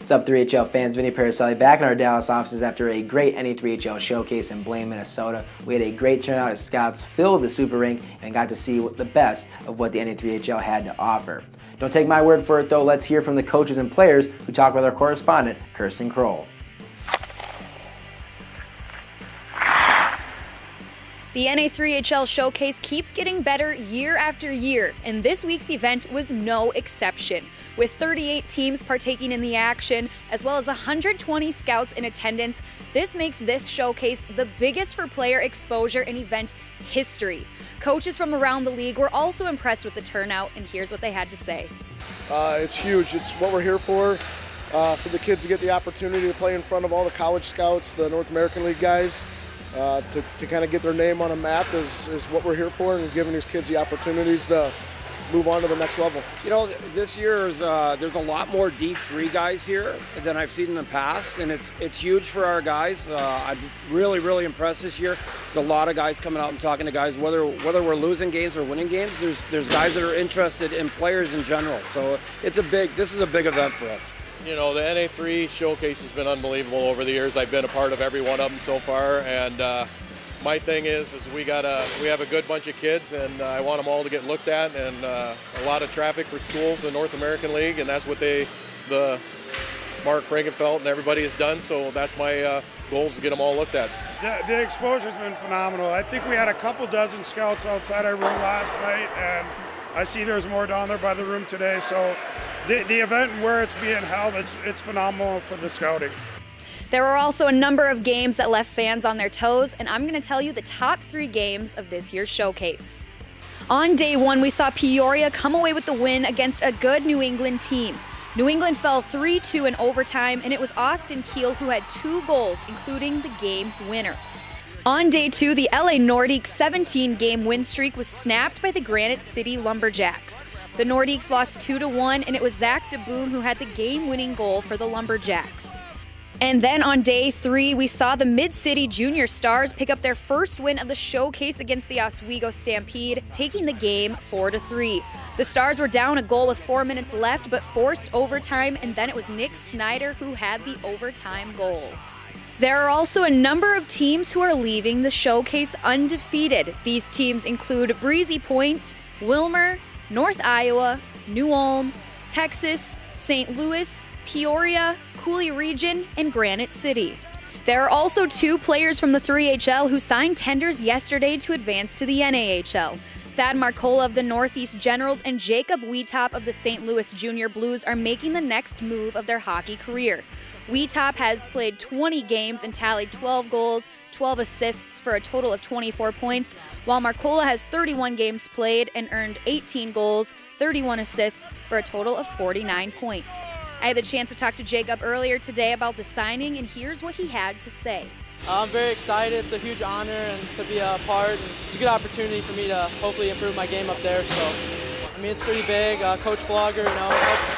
What's up, 3HL fans? Vinny Paracelli back in our Dallas offices after a great NA3HL Showcase in Blaine, Minnesota. We had a great turnout as scouts filled the Super Rink and got to see the best of what the NA3HL had to offer. Don't take my word for it, though. Let's hear from the coaches and players who talked with our correspondent, Kirsten Kroll. The NA3HL Showcase keeps getting better year after year, and this week's event was no exception. With 38 teams partaking in the action, as well as 120 scouts in attendance, this makes this showcase the biggest for player exposure in event history. Coaches from around the league were also impressed with the turnout, and here's what they had to say. It's huge. It's what we're here for the kids to get the opportunity to play in front of all the college scouts, the North American League guys. To kind of get their name on a map is what we're here for, and giving these kids the opportunities to move on to the next level. You know, this year there's a lot more D3 guys here than I've seen in the past, and it's huge for our guys. I'm really impressed this year. There's a lot of guys coming out and talking to guys, whether we're losing games or winning games. There's guys that are interested in players in general. So this is a big event for us. You know, the NA3 Showcase has been unbelievable over the years. I've been a part of every one of them so far, and my thing is we have a good bunch of kids, and I want them all to get looked at, and a lot of traffic for schools in North American League, and that's what the Mark Frankenfeld and everybody has done. So that's my goal, is to get them all looked at. The exposure's been phenomenal. I think we had a couple dozen scouts outside our room last night, and I see there's more down there by the room today. So the event and where it's being held, it's phenomenal for the scouting. There were also a number of games that left fans on their toes, and I'm going to tell you the top 3 games of this year's showcase. On day 1, we saw Peoria come away with the win against a good New England team. New England fell 3-2 in overtime, and it was Austin Keel who had 2 goals, including the game winner. On day 2, the LA Nordiques 17-game win streak was snapped by the Granite City Lumberjacks. The Nordiques lost 2-1, and it was Zach DeBoom who had the game-winning goal for the Lumberjacks. And then on day 3, we saw the Mid-City Junior Stars pick up their first win of the showcase against the Oswego Stampede, taking the game 4-3. The Stars were down a goal with 4 minutes left, but forced overtime, and then it was Nick Snyder who had the overtime goal. There are also a number of teams who are leaving the showcase undefeated. These teams include Breezy Point, Wilmer, North Iowa, New Ulm, Texas, St. Louis, Peoria, Cooley Region, and Granite City. There are also 2 players from the 3HL who signed tenders yesterday to advance to the NAHL. Thad Marcola of the Northeast Generals and Jacob Wheatop of the St. Louis Junior Blues are making the next move of their hockey career. Wheatop has played 20 games and tallied 12 goals, 12 assists for a total of 24 points, while Marcola has 31 games played and earned 18 goals, 31 assists for a total of 49 points. I had the chance to talk to Jacob earlier today about the signing, and here's what he had to say. I'm very excited. It's a huge honor and to be a part. It's a good opportunity for me to hopefully improve my game up there. So, I mean, it's pretty big. Coach Flogger,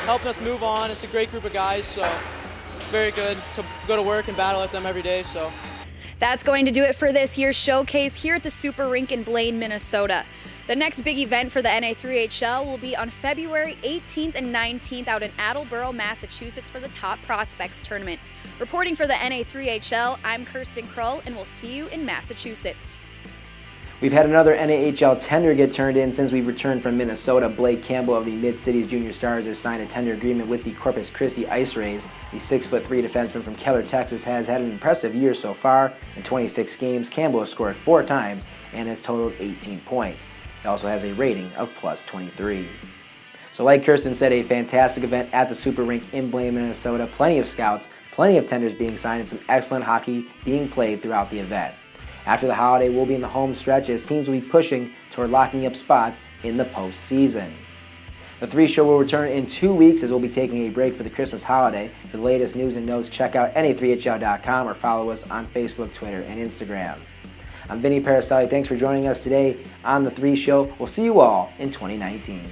helping us move on. It's a great group of guys, so it's very good to go to work and battle with them every day. So. That's going to do it for this year's showcase here at the Super Rink in Blaine, Minnesota. The next big event for the NA3HL will be on February 18th and 19th out in Attleboro, Massachusetts for the Top Prospects Tournament. Reporting for the NA3HL, I'm Kirsten Kroll, and we'll see you in Massachusetts. We've had another NAHL tender get turned in since we've returned from Minnesota. Blake Campbell of the Mid-Cities Junior Stars has signed a tender agreement with the Corpus Christi Ice Rays. The 6'3" defenseman from Keller, Texas has had an impressive year so far. In 26 games, Campbell has scored 4 times and has totaled 18 points. He also has a rating of +23. So like Kirsten said, a fantastic event at the Super Rink in Blaine, Minnesota. Plenty of scouts, plenty of tenders being signed, and some excellent hockey being played throughout the event. After the holiday, we'll be in the home stretch as teams will be pushing toward locking up spots in the postseason. The 3 Show will return in 2 weeks as we'll be taking a break for the Christmas holiday. For the latest news and notes, check out NA3HL.com or follow us on Facebook, Twitter, and Instagram. I'm Vinny Paracelli. Thanks for joining us today on The 3 Show. We'll see you all in 2019.